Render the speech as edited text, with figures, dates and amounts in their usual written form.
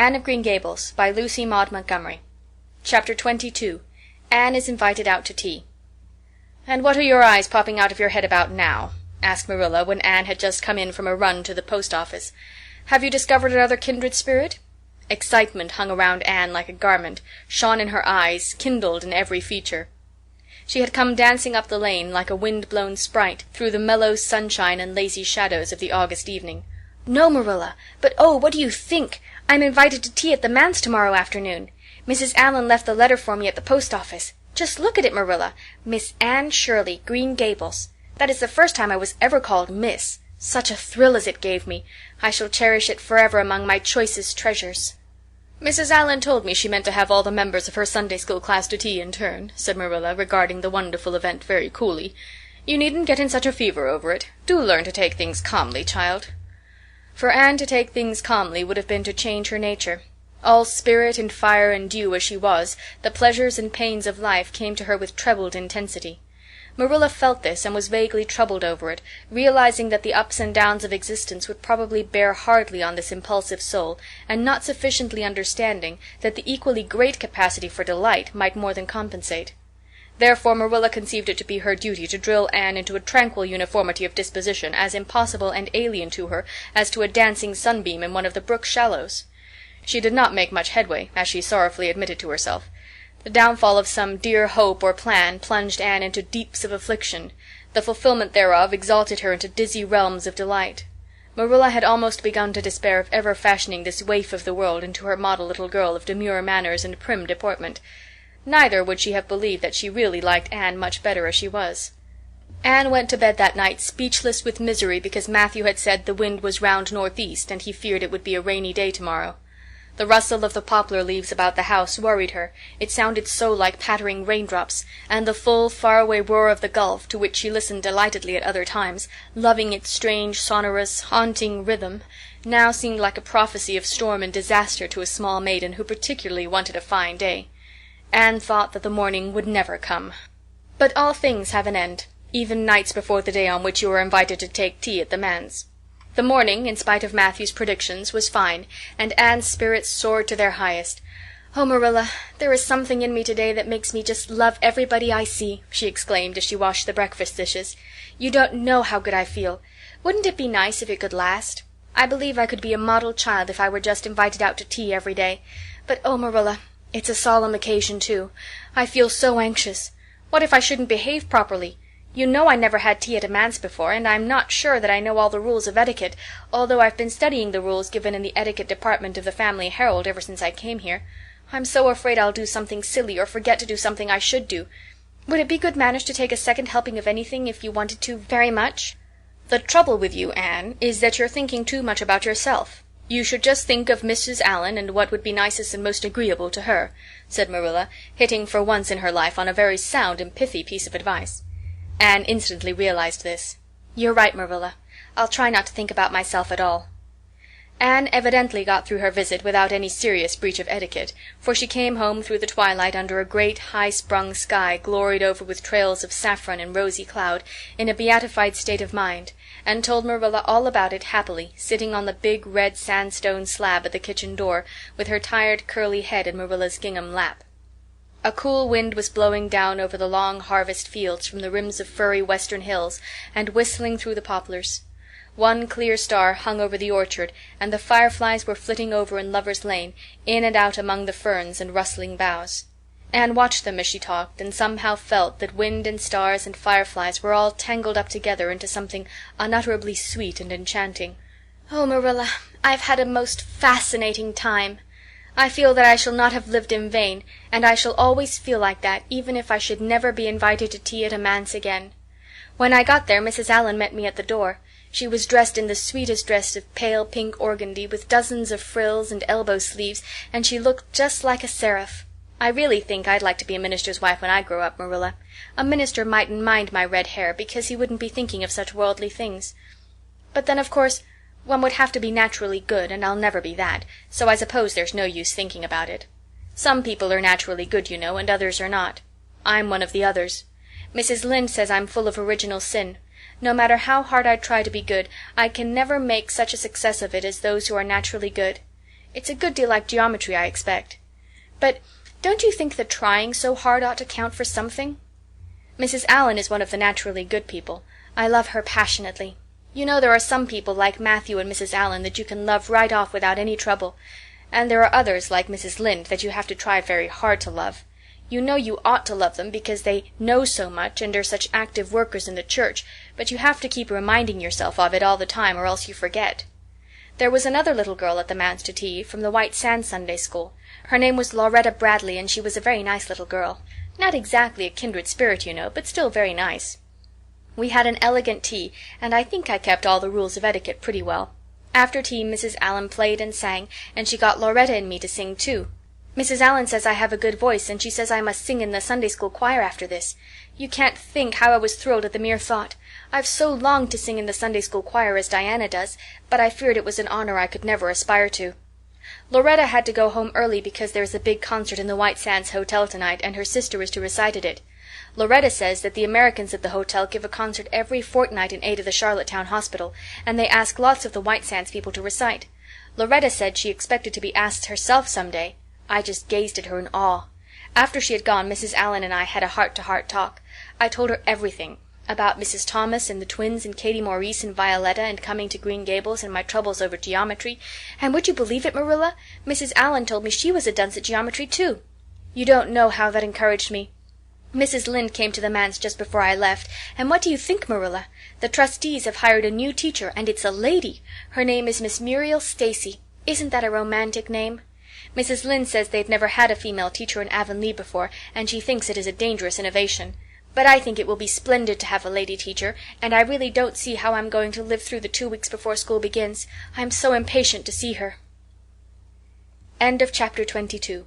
Anne of Green Gables, by Lucy Maud Montgomery. Chapter 22. Anne is invited out to tea. "And what are your eyes popping out of your head about now?" asked Marilla, when Anne had just come in from a run to the post office. "Have you discovered another kindred spirit?" Excitement hung around Anne like a garment, shone in her eyes, kindled in every feature. She had come dancing up the lane, like a wind-blown sprite, through the mellow sunshine and lazy shadows of the August evening. "No, Marilla, but oh, what do you think? I'm invited to tea at the manse tomorrow afternoon. Mrs. Allan left the letter for me at the post office. Just look at it, Marilla. Miss Anne Shirley, Green Gables. That is the first time I was ever called Miss. Such a thrill as it gave me. I shall cherish it forever among my choicest treasures." "Mrs. Allan told me she meant to have all the members of her Sunday school class to tea in turn," said Marilla, regarding the wonderful event very coolly. "You needn't get in such a fever over it. Do learn to take things calmly, child." For Anne to take things calmly would have been to change her nature. All spirit and fire and dew as she was, the pleasures and pains of life came to her with trebled intensity. Marilla felt this and was vaguely troubled over it, realizing that the ups and downs of existence would probably bear hardly on this impulsive soul, and not sufficiently understanding that the equally great capacity for delight might more than compensate. Therefore Marilla conceived it to be her duty to drill Anne into a tranquil uniformity of disposition as impossible and alien to her as to a dancing sunbeam in one of the brook shallows. She did not make much headway, as she sorrowfully admitted to herself. The downfall of some dear hope or plan plunged Anne into deeps of affliction. The fulfillment thereof exalted her into dizzy realms of delight. Marilla had almost begun to despair of ever fashioning this waif of the world into her model little girl of demure manners and prim deportment. Neither would she have believed that she really liked Anne much better as she was. Anne went to bed that night speechless with misery because Matthew had said the wind was round northeast and he feared it would be a rainy day tomorrow. The rustle of the poplar leaves about the house worried her, it sounded so like pattering raindrops, and the full, far-away roar of the Gulf, to which she listened delightedly at other times, loving its strange, sonorous, haunting rhythm, now seemed like a prophecy of storm and disaster to a small maiden who particularly wanted a fine day. Anne thought that the morning would never come. But all things have an end, even nights before the day on which you are invited to take tea at the manse. The morning, in spite of Matthew's predictions, was fine, and Anne's spirits soared to their highest. "Oh, Marilla, there is something in me today that makes me just love everybody I see," she exclaimed as she washed the breakfast dishes. "You don't know how good I feel. Wouldn't it be nice if it could last? I believe I could be a model child if I were just invited out to tea every day. But oh, Marilla, it's a solemn occasion, too. I feel so anxious. What if I shouldn't behave properly? You know I never had tea at a manse before, and I'm not sure that I know all the rules of etiquette, although I've been studying the rules given in the etiquette department of the Family Herald ever since I came here. I'm so afraid I'll do something silly or forget to do something I should do. Would it be good manners to take a second helping of anything if you wanted to very much?" "The trouble with you, Anne, is that you're thinking too much about yourself. You should just think of Mrs. Allan and what would be nicest and most agreeable to her," said Marilla, hitting for once in her life on a very sound and pithy piece of advice. Anne instantly realized this. "You're right, Marilla. I'll try not to think about myself at all." Anne evidently got through her visit without any serious breach of etiquette, for she came home through the twilight under a great high-sprung sky gloried over with trails of saffron and rosy cloud, in a beatified state of mind, and told Marilla all about it happily, sitting on the big red sandstone slab at the kitchen door, with her tired curly head in Marilla's gingham lap. A cool wind was blowing down over the long harvest fields from the rims of furry western hills, and whistling through the poplars. One clear star hung over the orchard, and the fireflies were flitting over in Lover's Lane, in and out among the ferns and rustling boughs. Anne watched them as she talked, and somehow felt that wind and stars and fireflies were all tangled up together into something unutterably sweet and enchanting. "Oh, Marilla, I've had a most fascinating time. I feel that I shall not have lived in vain, and I shall always feel like that, even if I should never be invited to tea at a manse again. When I got there, Mrs. Allan met me at the door. She was dressed in the sweetest dress of pale pink organdy, with dozens of frills and elbow sleeves, and she looked just like a seraph. I really think I'd like to be a minister's wife when I grow up, Marilla. A minister mightn't mind my red hair, because he wouldn't be thinking of such worldly things. But then, of course, one would have to be naturally good, and I'll never be that, so I suppose there's no use thinking about it. Some people are naturally good, you know, and others are not. I'm one of the others. Mrs. Lynde says I'm full of original sin. No matter how hard I try to be good, I can never make such a success of it as those who are naturally good. It's a good deal like geometry, I expect. But don't you think the trying so hard ought to count for something? Mrs. Allan is one of the naturally good people. I love her passionately. You know there are some people like Matthew and Mrs. Allan that you can love right off without any trouble, and there are others like Mrs. Lynde that you have to try very hard to love. You know you ought to love them because they know so much and are such active workers in the church, but you have to keep reminding yourself of it all the time or else you forget. There was another little girl at the manse to tea, from the White Sands Sunday School. Her name was Lauretta Bradley, and she was a very nice little girl. Not exactly a kindred spirit, you know, but still very nice. We had an elegant tea, and I think I kept all the rules of etiquette pretty well. After tea Mrs. Allan played and sang, and she got Lauretta and me to sing too. Mrs. Allan says I have a good voice, and she says I must sing in the Sunday school choir after this. You can't think how I was thrilled at the mere thought. I've so longed to sing in the Sunday school choir as Diana does, but I feared it was an honor I could never aspire to. Lauretta had to go home early because there's a big concert in the White Sands Hotel tonight, and her sister is to recite at it. Lauretta says that the Americans at the hotel give a concert every fortnight in aid of the Charlottetown Hospital, and they ask lots of the White Sands people to recite. Lauretta said she expected to be asked herself some day. I just gazed at her in awe. After she had gone, Mrs. Allan and I had a heart-to-heart talk. I told her everything, about Mrs. Thomas and the twins and Katie Maurice and Violetta and coming to Green Gables and my troubles over geometry, and would you believe it, Marilla? Mrs. Allan told me she was a dunce at geometry too. You don't know how that encouraged me. Mrs. Lynde came to the manse just before I left, and what do you think, Marilla? The trustees have hired a new teacher, and it's a lady. Her name is Miss Muriel Stacy. Isn't that a romantic name? Mrs. Lynde says they've never had a female teacher in Avonlea before, and she thinks it is a dangerous innovation. But I think it will be splendid to have a lady teacher, and I really don't see how I'm going to live through the 2 weeks before school begins. I'm so impatient to see her. End of chapter 22.